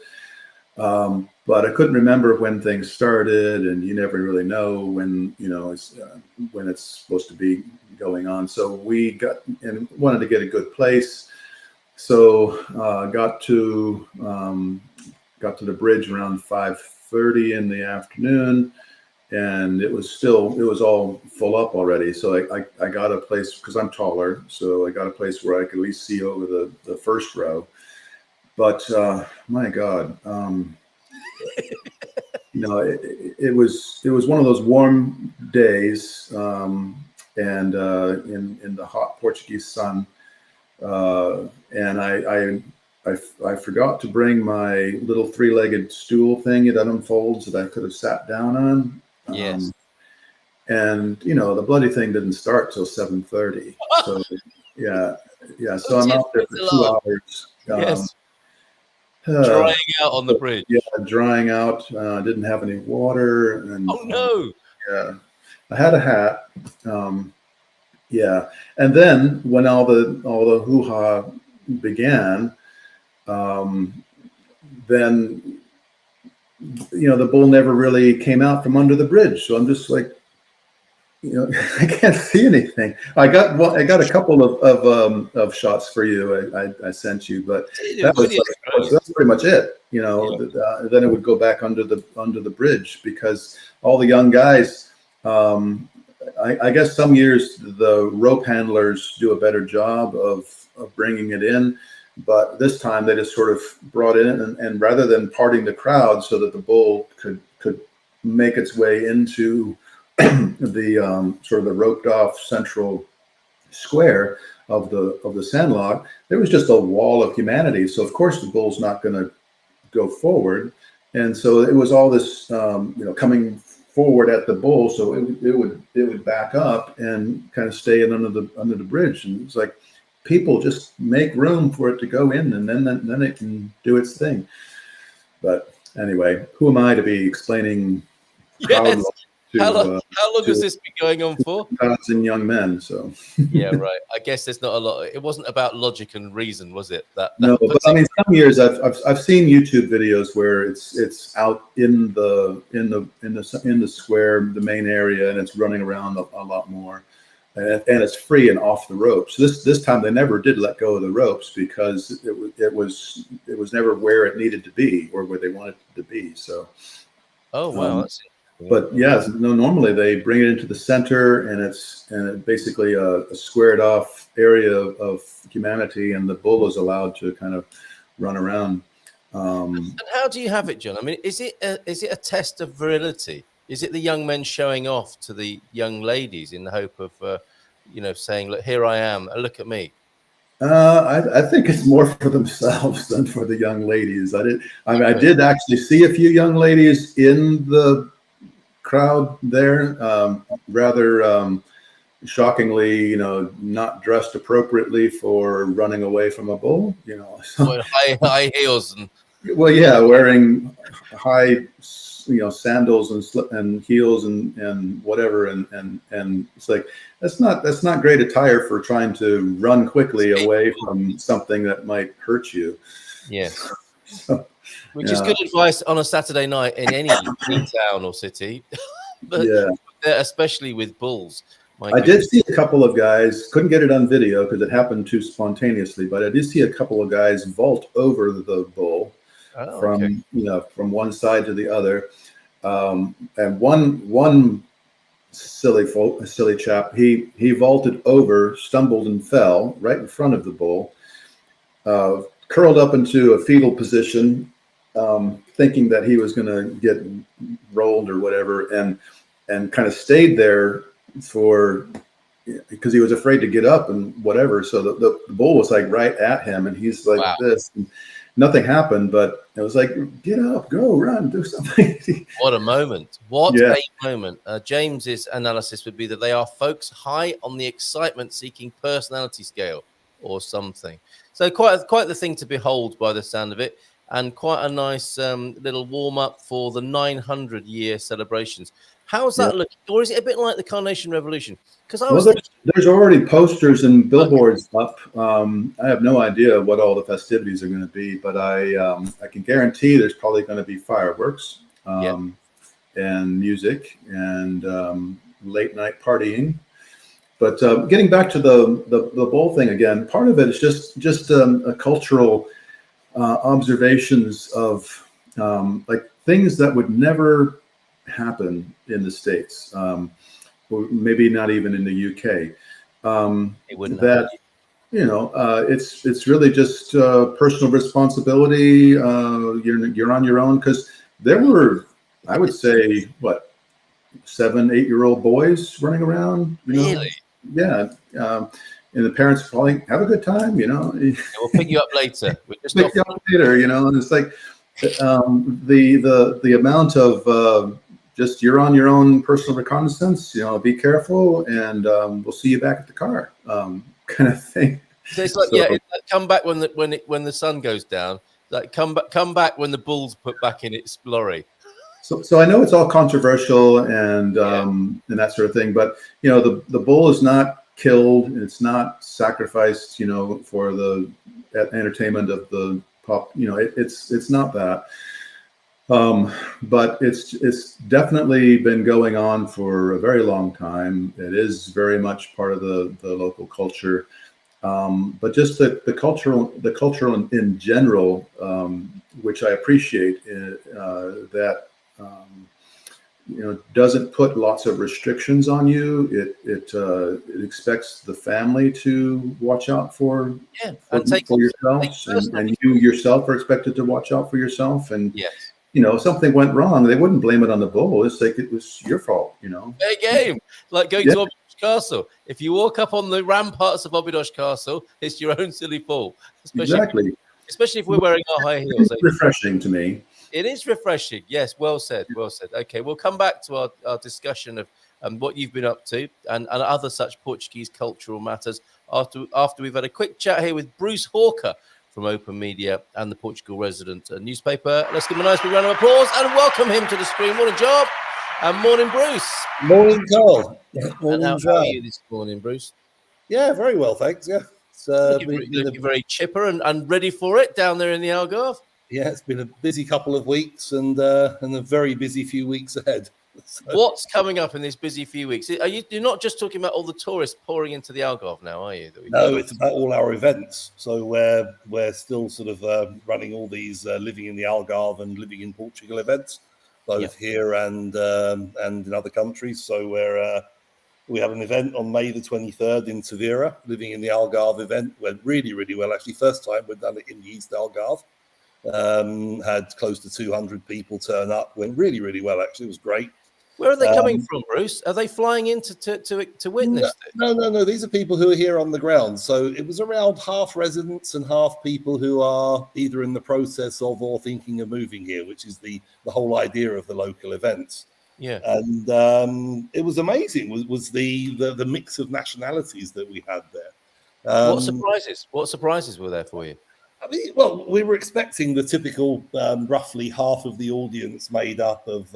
But I couldn't remember when things started, and you never really know when it's supposed to be going on. So we got and wanted to get a good place. So got to the bridge around 5:30 in the afternoon, and it was all full up already. So I got a place because I'm taller, so I got a place where I could at least see over the first row. But my God. It was one of those warm days, and in the hot Portuguese sun, and I forgot to bring my little 3-legged stool thing that unfolds that I could have sat down on.
Yes.
And the bloody thing didn't start till 7:30. So So I'm out there for 2 hours.
Yes. Drying out on the bridge.
Yeah, drying out. Didn't have any water. And,
oh no!
Yeah, I had a hat. And then when all the hoo-ha began, then the bull never really came out from under the bridge. So I'm just like, I can't see anything. I got a couple of shots for you. I sent you, but that's pretty much it. Then it would go back under the bridge because all the young guys. I guess some years the rope handlers do a better job of bringing it in, but this time they just sort of brought it in and rather than parting the crowd so that the bull could make its way into the sort of the roped off central square of the sandlot, there was just a wall of humanity. So of course the bull's not going to go forward, and so it was all this coming forward at the bull, so it would back up and kind of stay in under the bridge, and it's like people just make room for it to go in, and then it can do its thing. But anyway, who am I to be explaining?
Yes. How long has this been going on for?
1,000 young men. So
yeah, right. I guess there's not a lot. It wasn't about logic and reason, was it?
No, but I mean, some years I've seen YouTube videos where it's out in the square, the main area, and it's running around a lot more, and it's free and off the ropes. This time they never did let go of the ropes because it was never where it needed to be or where they wanted it to be. So. Oh wow. But yes, normally they bring it into the center, and it's basically a squared off area of humanity, and the bull is allowed to kind of run around.
And how do you have it, John? I mean, is it a test of virility? Is it the young men showing off to the young ladies in the hope of saying, "Look, here I am. Look at me"?
I think it's more for themselves than for the young ladies. I did actually see a few young ladies in the crowd there, rather shockingly, not dressed appropriately for running away from a bull.
Well, high heels and
Well, yeah, wearing high, sandals and heels and whatever, and it's like that's not great attire for trying to run quickly away from something that might hurt you.
yes,
So,
which is good advice on a Saturday night in any town or city, but
yeah,
especially with bulls.
I did see a couple of guys, couldn't get it on video because it happened too spontaneously, but I did see a couple of guys vault over the bull from one side to the other. And one silly chap, he vaulted over, stumbled and fell right in front of the bull, curled up into a fetal position, thinking that he was going to get rolled or whatever, and kind of stayed there because he was afraid to get up and whatever. So the bull was like right at him, and he's like this. And nothing happened, but it was like, get up, go, run, do something.
What a moment. What a moment. James's analysis would be that they are folks high on the excitement-seeking personality scale or something. So quite the thing to behold by the sound of it, and quite a nice little warm-up for the 900-year celebrations. How's that looking? Or is it a bit like the Carnation Revolution? Because
there's already posters and billboards up. I have no idea what all the festivities are going to be, but I can guarantee there's probably going to be fireworks and music and late night partying. But getting back to the bull thing again, part of it is just a cultural observations of like things that would never happen in the States. Or maybe not even in the UK.
It wouldn't
it's really just personal responsibility. You're on your own, because there were, I would say, 7-8-year-old boys running around.
Really?
Yeah. And the parents probably have a good time.
We'll pick you up later.
And it's like the amount of just you're on your own personal reconnaissance, be careful, and we'll see you back at the car, kind of thing.
So it's like, it's like come back when the sun goes down. Like come back when the bull's put back in its lorry.
So I know it's all controversial and that sort of thing, but the bull is not killed, it's not sacrificed, for the entertainment of the pop. It's not that. But it's definitely been going on for a very long time. It is very much part of the local culture. But just the cultural in general, which I appreciate, that doesn't put lots of restrictions on you. It expects the family to watch out for yourself, and you yourself are expected to watch out for yourself. And something went wrong, they wouldn't blame it on the bull. It's like it was your fault.
Fair game. Like going to Obidosh Castle. If you walk up on the ramparts of Obidosh Castle, it's your own silly fault. Especially if we're wearing our high heels.
It's refreshing to me.
It is refreshing. Yes, well said. Well said. Okay, we'll come back to our discussion of what you've been up to and other such Portuguese cultural matters after we've had a quick chat here with Bruce Hawker from Open Media and the Portugal Resident newspaper. Let's give him a nice big round of applause and welcome him to the screen. Morning, Job, and morning, Bruce.
Morning, Carl.
Morning, how are you this morning, Bruce?
Yeah, very well, thanks. Yeah, it's
looking very chipper and ready for it down there in the Algarve.
Yeah, it's been a busy couple of weeks and a very busy few weeks ahead.
So. What's coming up in this busy few weeks? You're not just talking about all the tourists pouring into the Algarve now, are you?
No, it's about all our events. So we're still sort of running all these living in the Algarve and living in Portugal events, both here and in other countries. So we have an event on May the 23rd in Tavira, living in the Algarve event. Went really, really well. Actually, first time we've done it in the East Algarve. Had close to 200 people turn up. Went really, really well. Actually, it was great.
Where are they coming from, Bruce? Are they flying in to witness it?
No. These are people who are here on the ground. So it was around half residents and half people who are either in the process of or thinking of moving here, which is the whole idea of the local events.
Yeah.
And it was amazing. Was the mix of nationalities that we had there.
What surprises were there for you?
I mean, well, we were expecting the typical roughly half of the audience made up of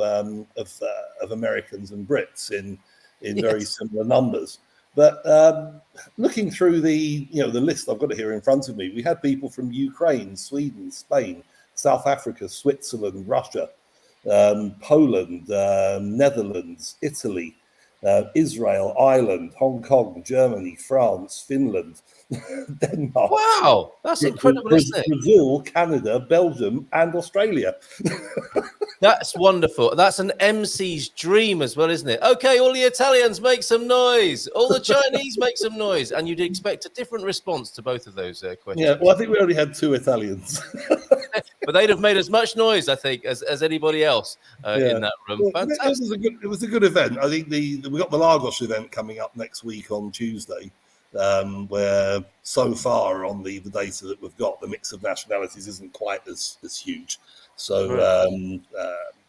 Americans and Brits in very similar numbers. But looking through the list I've got it here in front of me, we had people from Ukraine, Sweden, Spain, South Africa, Switzerland, Russia, Poland, Netherlands, Italy, Israel, Ireland, Hong Kong, Germany, France, Finland, Denmark.
Wow, that's incredible, isn't it?
Brazil, Canada, Belgium, and Australia.
That's wonderful. That's an MC's dream as well, isn't it? Okay, all the Italians make some noise. All the Chinese make some noise. And you'd expect a different response to both of those questions.
Yeah, well, I think we only had 2 Italians.
But they'd have made as much noise, I think, as anybody else in that room.
Well, it was a good event. I think we got the Lagos event coming up next week on Tuesday, where so far on the data that we've got, the mix of nationalities isn't quite as huge. So,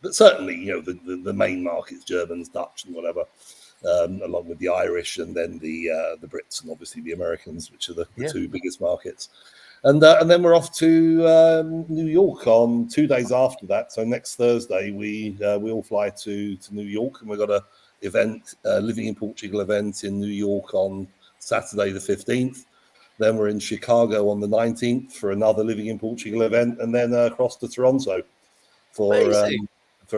but certainly, the main markets, Germans, Dutch, and whatever, along with the Irish, and then the Brits, and obviously the Americans, which are the 2 biggest markets. And then we're off to New York on 2 days after that. So next Thursday, we all fly to New York, and we've got a event, Living in Portugal event in New York on Saturday the 15th. Then we're in Chicago on the 19th for another Living in Portugal event, and then across to Toronto for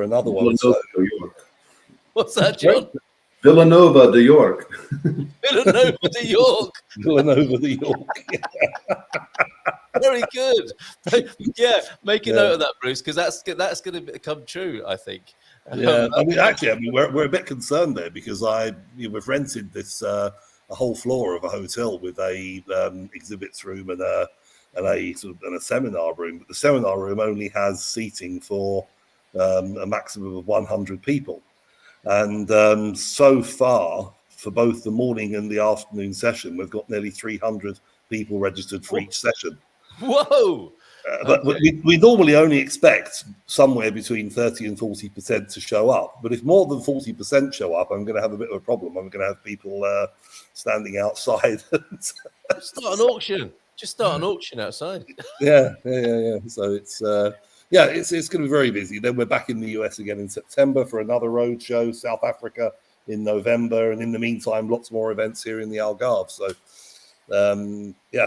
another one. So,
New York.
What's that, John?
Villanova, New York.
Villanova, New York.
Villanova, New York.
Very good. Yeah, make a note of that, Bruce, because that's going to come true, I think.
Yeah, I mean, we're a bit concerned there because we've rented this a whole floor of a hotel with a exhibits room and a seminar room. But the seminar room only has seating for a maximum of 100 people. And so far, for both the morning and the afternoon session, we've got nearly 300 people registered for each session.
Whoa!
But we normally only expect somewhere between 30 and 40% to show up. But if more than 40% show up, I'm going to have a bit of a problem. I'm going to have people standing outside.
Start an auction. Just start an auction outside.
Yeah. So it's going to be very busy. Then we're back in the US again in September for another road show, South Africa in November. And in the meantime, lots more events here in the Algarve. So, yeah.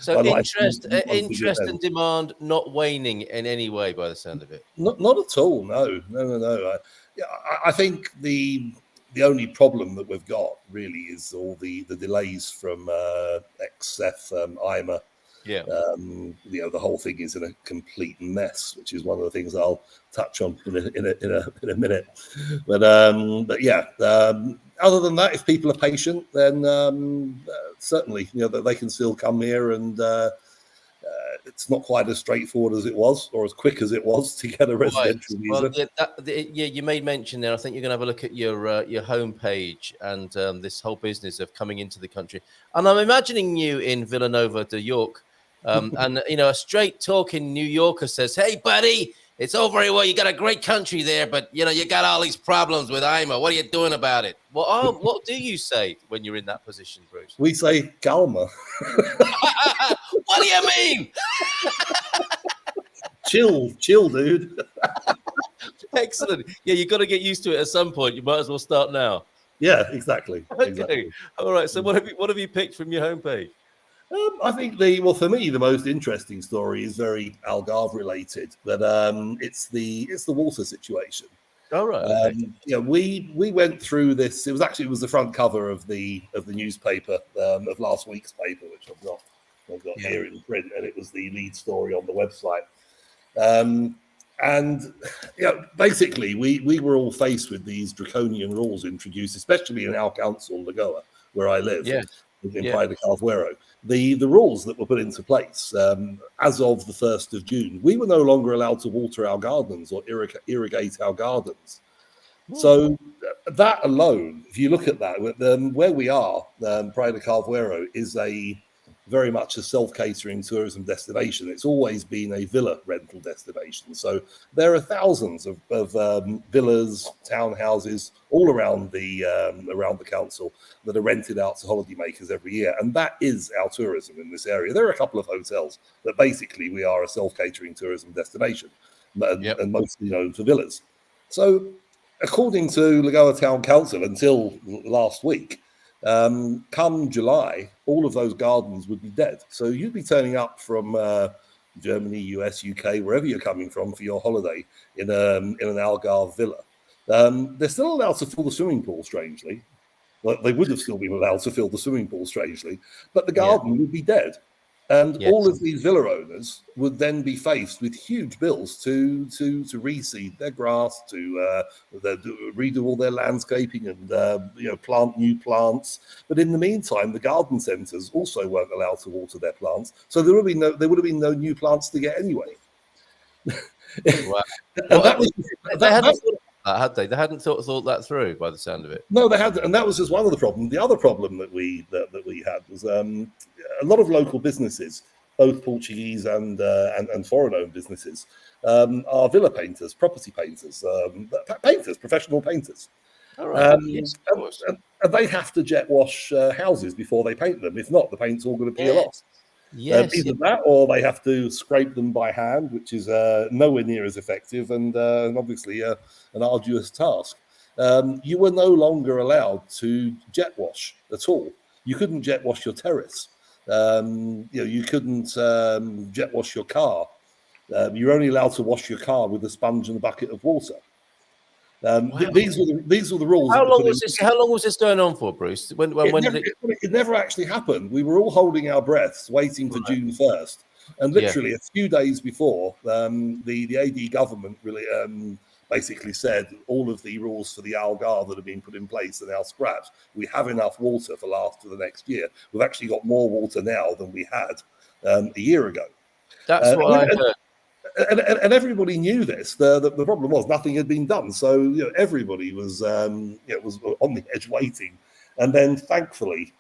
So interest and demand not waning in any way by the sound of it?
Not at all, no. I think the only problem that we've got really is all the delays from XF IMA.
Yeah.
The whole thing is in a complete mess, which is one of the things I'll touch on in a minute. But yeah, other than that, if people are patient, then certainly they can still come here, and it's not quite as straightforward as it was, or as quick as it was to get a residential visa.
Well, you made mention there. I think you're going to have a look at your homepage and this whole business of coming into the country. And I'm imagining you in Villanova, New York. And a straight talking New Yorker says, "Hey, buddy, it's all very well. You got a great country there, but you got all these problems with IMA. What are you doing about it?" Well, what do you say when you're in that position, Bruce?
We say calma.
What do you mean?
Chill, dude.
Excellent. Yeah, you've got to get used to it at some point. You might as well start now.
Yeah, exactly.
Okay.
Exactly.
All right. So what have you picked from your homepage?
I think for me, the most interesting story is very Algarve related, but it's the water situation.
All right. Okay.
We went through this. It was the front cover of the newspaper of last week's paper, which I've got here in print, and it was the lead story on the website. And basically, we were all faced with these draconian rules introduced, especially in our council, Lagoa, where I live, in Praia de Calveiro. The rules that were put into place as of the 1st of June, we were no longer allowed to water our gardens or irrigate our gardens. So that alone, if you look at that, where we are, Praia de Carvoeiro is very much a self-catering tourism destination. It's always been a villa rental destination. So there are thousands of villas, townhouses all around the council that are rented out to holidaymakers every year. And that is our tourism in this area. There are a couple of hotels, but basically we are a self-catering tourism destination, and mostly known for villas. So according to Lagoa Town Council, until last week, come July, all of those gardens would be dead. So you'd be turning up from Germany, US, UK, wherever you're coming from for your holiday in an Algarve villa. They're still allowed to fill the swimming pool, strangely. Well, they would have still been allowed to fill the swimming pool, strangely, but the garden would be dead. And all of these villa owners would then be faced with huge bills to reseed their grass, to redo all their landscaping and plant new plants. But in the meantime, the garden centres also weren't allowed to water their plants, so there would have been no new plants to get anyway.
Wow. Had they? They hadn't thought that through, by the sound of it.
No, they hadn't, and that was just one of the problems. The other problem that we had was a lot of local businesses, both Portuguese and foreign-owned businesses, are villa painters, property painters, professional painters.
All right.
And they have to jet wash houses before they paint them. If not, the paint's all going to peel off. Either that, or they have to scrape them by hand, which is nowhere near as effective and obviously an arduous task. You were no longer allowed to jet wash at all. You couldn't jet wash your terrace. You couldn't jet wash your car. You're only allowed to wash your car with a sponge and a bucket of water. These were the rules.
How long was this going on for, Bruce? When did it?
It never actually happened. We were all holding our breaths, waiting for June 1st, and literally a few days before, the AD government really basically said all of the rules for the Algarve that have been put in place are now scrapped. We have enough water for the next year. We've actually got more water now than we had a year ago.
That's what I heard.
And everybody knew this. The problem was nothing had been done, so everybody was was on the edge waiting. And then, thankfully,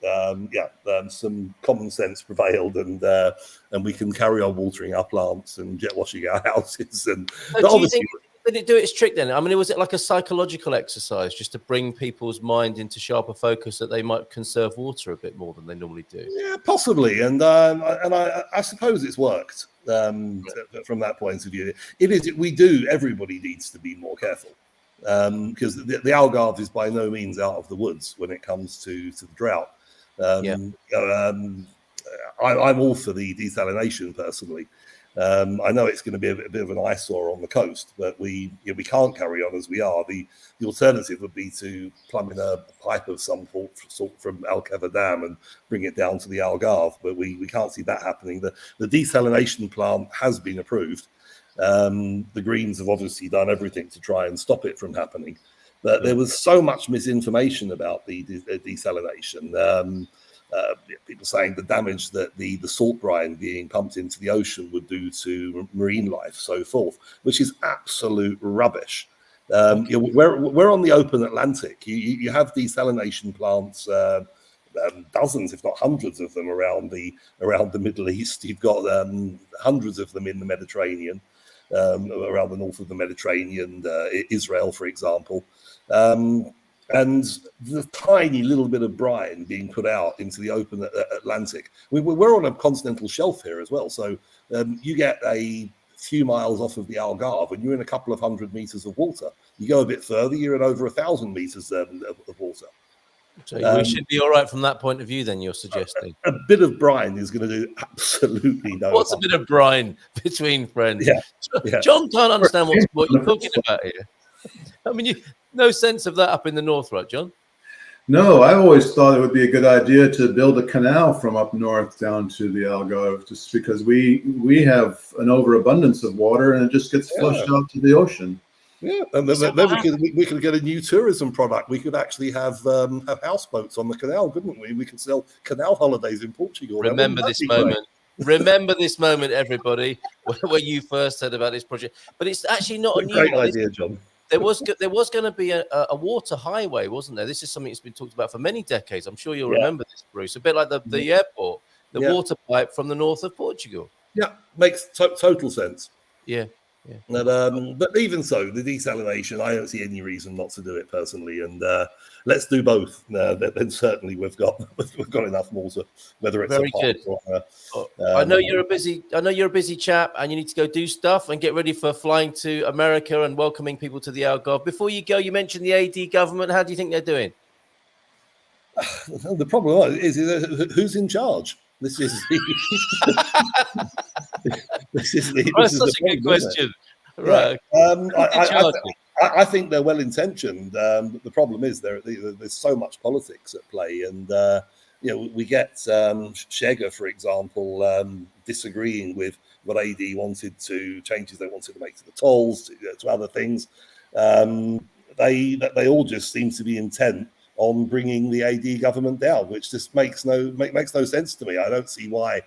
some common sense prevailed, and we can carry on watering our plants and jet washing our houses. And obviously,
did it do its trick then? I mean, was it like a psychological exercise just to bring people's mind into sharper focus that they might conserve water a bit more than they normally do? Yeah,
possibly. And I suppose it's worked from that point of view. It is. Everybody needs to be more careful because the Algarve is by no means out of the woods when it comes to the drought. I'm all for the desalination personally. I know it's going to be a bit of an eyesore on the coast, but we can't carry on as we are. The alternative would be to plumb in a pipe of some sort from Algarve Dam and bring it down to the Algarve, but we can't see that happening. The desalination plant has been approved. The Greens have obviously done everything to try and stop it from happening. But there was so much misinformation about the desalination. People saying the damage that the salt brine being pumped into the ocean would do to marine life, so forth, which is absolute rubbish. We're on the open Atlantic. You have desalination plants, dozens, if not hundreds of them around the Middle East. You've got hundreds of them in the Mediterranean, around the north of the Mediterranean, Israel, for example. And the tiny little bit of brine being put out into the open Atlantic. We're on a continental shelf here as well. So you get a few miles off of the Algarve and you're in a couple of 100 meters of water. You go a bit further, you're in over 1,000 meters of water.
So we should be all right from that point of view, then, you're suggesting?
A bit of brine is going to do absolutely no
What's
harm.
A bit of brine between friends?
Yeah.
John can't understand what you're talking about here. I mean, no sense of that up in the north, right, John?
No, I always thought it would be a good idea to build a canal from up north down to the Algarve, just because we have an overabundance of water and it just gets flushed out to the ocean.
Yeah, and then we could get a new tourism product. We could actually have houseboats on the canal, couldn't we? We could sell canal holidays in Portugal.
Remember this moment. Remember this moment, everybody, where you first heard about this project. But it's actually not a new
great idea, John.
there was going to be a water highway, wasn't there? This is something that's been talked about for many decades. I'm sure you'll remember this, Bruce. A bit like the airport, the water pipe from the north of Portugal.
Yeah, makes total sense.
Yeah.
But even so, the desalination, I don't see any reason not to do it personally. And let's do both. Then certainly we've got enough water. Whether it's
very good. I know you're a busy chap, and you need to go do stuff and get ready for flying to America and welcoming people to the Algarve. Before you go, you mentioned the AD government. How do you think they're doing?
The problem is who's in charge. This is
such a good question. Right.
I think they're well intentioned. The problem is there's so much politics at play, and we get Schegger, for example, disagreeing with what AD wanted to changes they wanted to make to the tolls, to other things. They all just seem to be intent on bringing the AD government down, which just makes no sense to me. I don't see why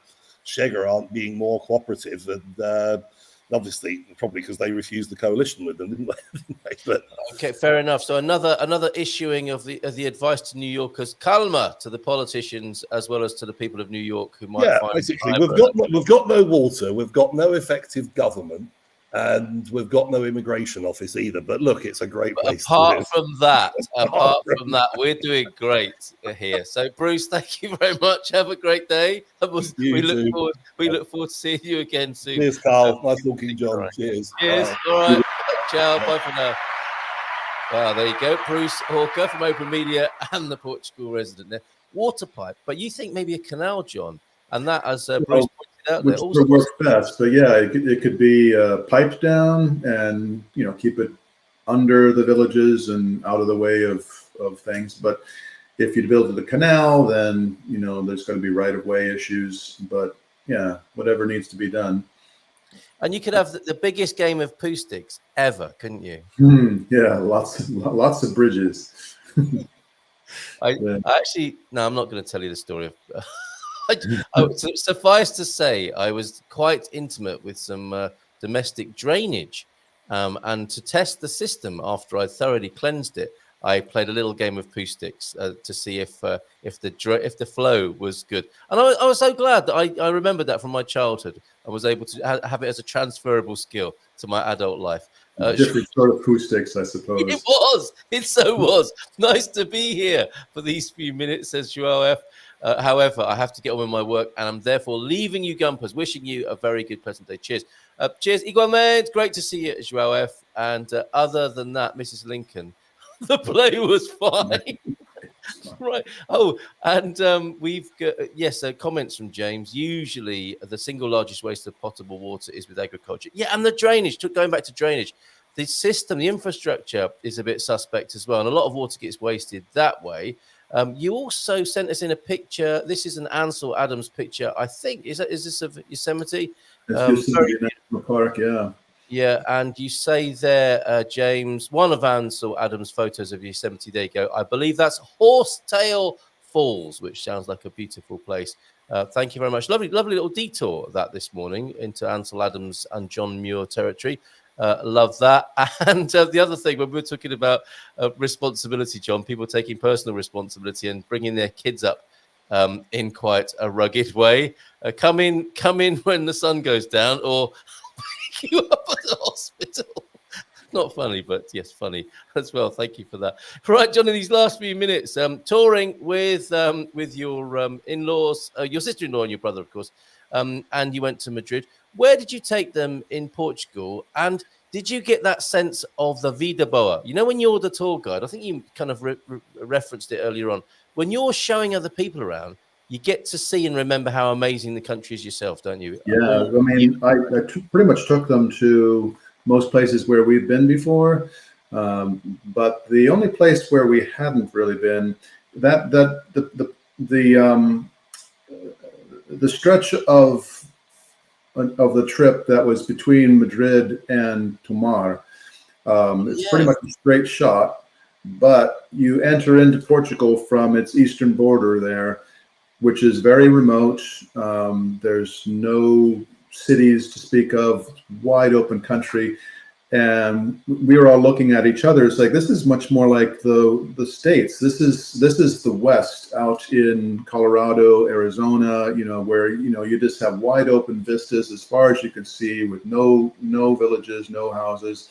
Schegger aren't being more cooperative, and obviously probably because they refused the coalition with them, didn't they? But
okay, fair enough. So another issuing of the advice to New Yorkers, calma to the politicians as well as to the people of New York who might find
basically we've got no water, we've got no effective government, and we've got no immigration office either. But look, it's a great place.
Apart from that, we're doing great here. So, Bruce, thank you very much. Have a great day. We look forward to seeing you again soon.
Cheers, Carl. Nice talking, John. Right. Cheers.
All right. Ciao. Bye for now. Wow, there you go. Bruce Hawker from Open Media and the Portugal resident there. Water pipe. But you think maybe a canal, John? And that, as Bruce pointed out,
which would work best. But yeah, it could be piped down and keep it under the villages and out of the way of things. But if you build the canal, then there's going to be right of way issues. But yeah, whatever needs to be done.
And you could have the biggest game of poo sticks ever, couldn't you?
Yeah, lots of bridges.
I'm not going to tell you the story of. Suffice to say, I was quite intimate with some domestic drainage, and to test the system after I thoroughly cleansed it, I played a little game of poo sticks to see if the flow was good. And I was so glad that I remembered that from my childhood. I was able to have it as a transferable skill to my adult life.
Different sort of poo sticks, I suppose.
It so was. Nice to be here for these few minutes, says João F. However, I have to get on with my work, and I'm therefore leaving you gumpers, wishing you a very good pleasant day. Cheers. Cheers, igualmente. Great to see you, João F. And other than that, Mrs. Lincoln, the play was fine. Right. Oh, and we've got, comments from James. Usually the single largest waste of potable water is with agriculture. Yeah, and the drainage, going back to drainage, the system, the infrastructure is a bit suspect as well. And a lot of water gets wasted that way. You also sent us in a picture. This is an Ansel Adams picture, I think. Is this of Yosemite?
It's National Park, yeah.
Yeah, and you say there, James, one of Ansel Adams' photos of Yosemite. There you go. I believe that's Horsetail Falls, which sounds like a beautiful place. Thank you very much. Lovely little detour this morning into Ansel Adams and John Muir territory. Love that. And the other thing, when we're talking about responsibility, John, people taking personal responsibility and bringing their kids up in quite a rugged way. Come in when the sun goes down, or pick you up at the hospital. Not funny, but yes, funny as well. Thank you for that. Right, John, in these last few minutes, touring with your in-laws, your sister-in-law and your brother, of course, and you went to Madrid. Where did you take them in Portugal? And did you get that sense of the vida boa? When you're the tour guide, I think you kind of referenced it earlier on. When you're showing other people around, you get to see and remember how amazing the country is yourself, don't you?
Yeah, I mean, I pretty much took them to most places where we've been before. But the only place where we hadn't really been, the stretch of the trip that was between Madrid and Tomar. It's pretty much a straight shot, but you enter into Portugal from its eastern border there, which is very remote. There's no cities to speak of, wide open country. And we were all looking at each other. It's like, this is much more like the States. This is the West out in Colorado, Arizona, where, you just have wide open vistas as far as you can see, with no villages, no houses.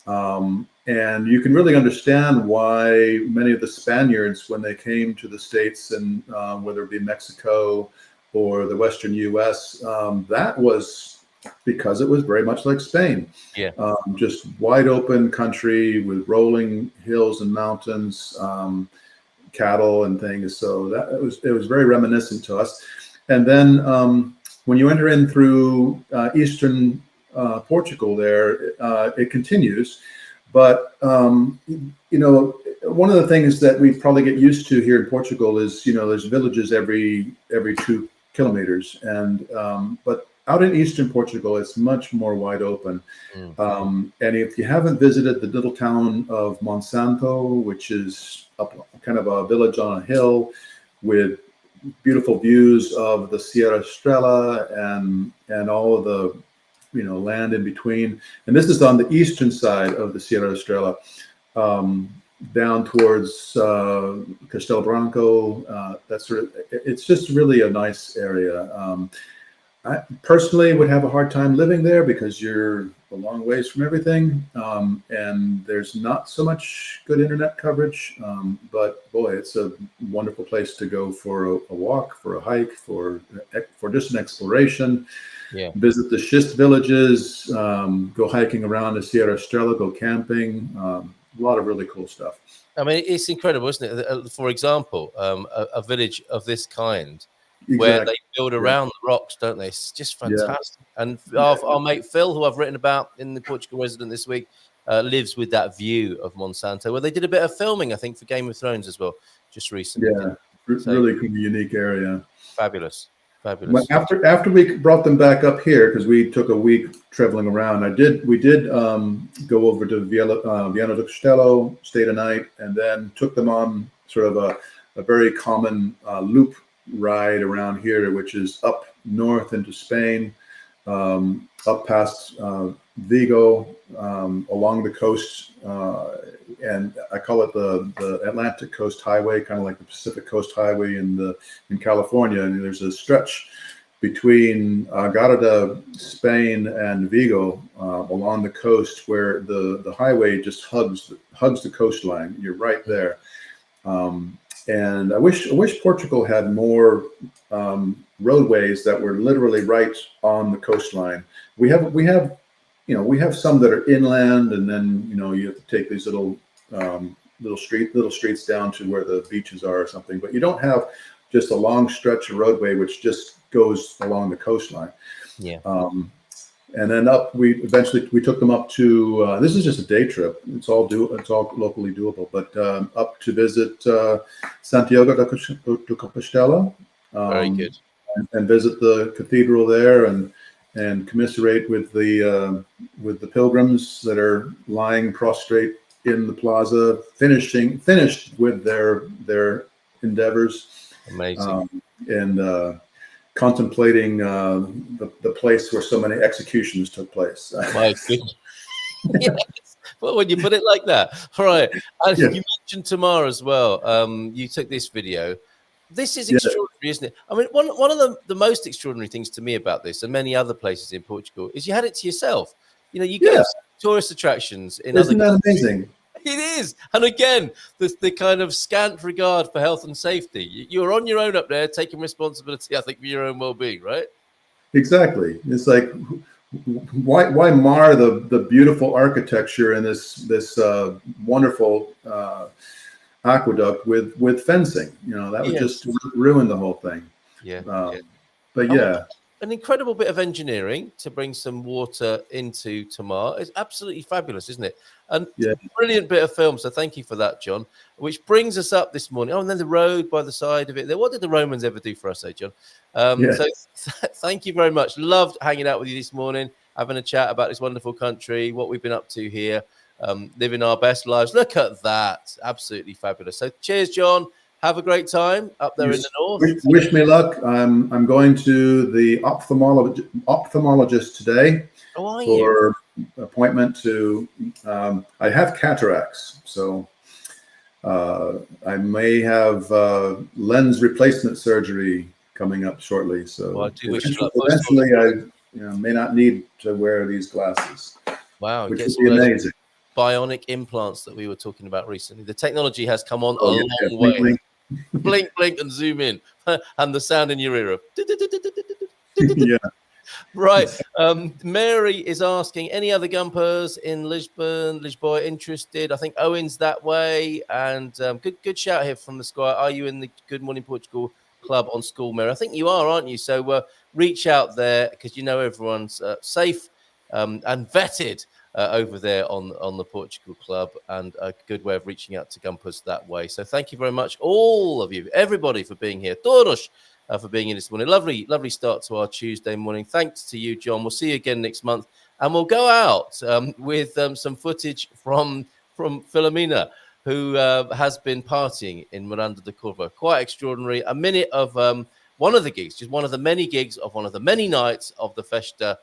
And you can really understand why many of the Spaniards, when they came to the States, and whether it be Mexico or the Western US, that was because it was very much like Spain.
Yeah.
Just wide open country with rolling hills and mountains, cattle and things. So it was very reminiscent to us. And then when you enter in through eastern Portugal there, it continues. But, one of the things that we probably get used to here in Portugal is, there's villages every 2 kilometers. And but out in eastern Portugal, it's much more wide open. And if you haven't visited the little town of Monsanto, which is up kind of a village on a hill with beautiful views of the Sierra Estrela and all of the land in between, and this is on the eastern side of the Sierra Estrela, down towards Castelo Branco. It's just really a nice area. I personally would have a hard time living there because you're a long ways from everything, and there's not so much good internet coverage. But boy, it's a wonderful place to go for a walk, for a hike, for just an exploration.
Yeah.
Visit the schist villages, go hiking around the Sierra Estrela, go camping. A lot of really cool stuff.
I mean, it's incredible, isn't it? For example, a village of this kind.
Exactly.
Where they build around the rocks, don't they? It's just fantastic. Yeah. And our mate Phil, who I've written about in the Portugal Resident this week, lives with that view of Monsanto, where they did a bit of filming, I think, for Game of Thrones as well, just recently.
Yeah, really cool, unique area.
Fabulous.
Well, after we brought them back up here, because we took a week traveling around, we did go over to Viana do Castelo, stayed a night, and then took them on sort of a very common loop ride around here, which is up north into Spain, up past Vigo, along the coast, and I call it the Atlantic Coast Highway, kind of like the Pacific Coast Highway in California. And there's a stretch between Garda, Spain, and Vigo along the coast where the highway just hugs the coastline. You're right there. And I wish Portugal had more roadways that were literally right on the coastline. We have some that are inland, and then you have to take these little streets down to where the beaches are or something. But you don't have just a long stretch of roadway which just goes along the coastline. Yeah. And then we eventually took them up to. This is just a day trip. It's all locally doable. But up to visit Santiago de Compostela.
Very good.
And visit the cathedral there, and commiserate with the pilgrims that are lying prostrate in the plaza, finished with their endeavors.
Amazing.
And contemplating the place where so many executions took place.
My goodness. Yes. Well, when you put it like that. All right. And you mentioned Tamar as well. You took this video. This is extraordinary, isn't it? I mean, one of the most extraordinary things to me about this, and many other places in Portugal, is you had it to yourself. You go to tourist attractions in
Isn't
other
that
countries.
amazing?
It is. And again, the kind of scant regard for health and safety. You're on your own up there, taking responsibility, I think, for your own well-being, right?
Exactly. It's like, why mar the beautiful architecture and this wonderful aqueduct with fencing? That would just ruin the whole thing. But
an incredible bit of engineering to bring some water into Tamar. It's absolutely fabulous, isn't it? And brilliant bit of film. So thank you for that, John. Which brings us up this morning. Oh, and then the road by the side of it. What did the Romans ever do for us, John? So thank you very much. Loved hanging out with you this morning, having a chat about this wonderful country, what we've been up to here, living our best lives. Look at that. Absolutely fabulous. So cheers, John. Have a great time up there in the north.
Wish me luck. I'm going to the ophthalmologist today appointment to. I have cataracts, so I may have lens replacement surgery coming up shortly. So
Well, I do wish you luck.
eventually, I may not need to wear these glasses.
Wow,
which
guess
would be
what?
amazing.
Bionic implants that we were talking about recently. The technology has come on a
Oh, yeah,
long way.
blink,
Blink, blink, and zoom in, and the sound in your ear of.
yeah.
Right. Mary is asking, any other gumpers in Lisbon, Lisboa interested? I think Owen's that way. And good shout here from the Squire. Are you in the Good Morning Portugal club on school, Mary? I think you are, aren't you? So reach out there because you know everyone's safe and vetted over there on the Portugal Club, and a good way of reaching out to gumpers that way. So thank you very much, all of you, everybody, for being here. Todos for being in this morning. Lovely start to our Tuesday morning. Thanks to you, John. We'll see you again next month, and we'll go out with some footage from Filomena, who has been partying in Miranda de Curva. Quite extraordinary. A minute of one of the gigs, just one of the many gigs of one of the many nights of the Festa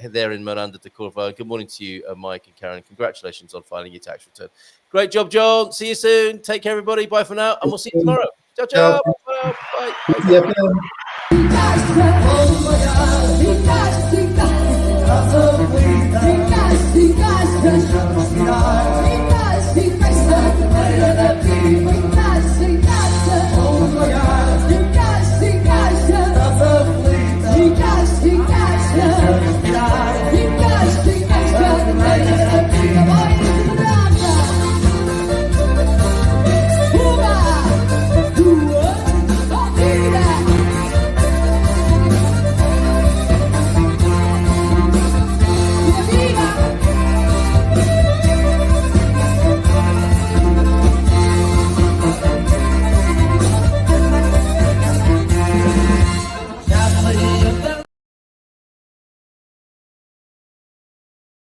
there in Miranda de Curva. Good morning to you, Mike and Karen. Congratulations on filing your tax return. Great job, John. See you soon. Take care, everybody. Bye for now, and we'll see you tomorrow. Ciao, ciao. Bye. Bye.
Yeah.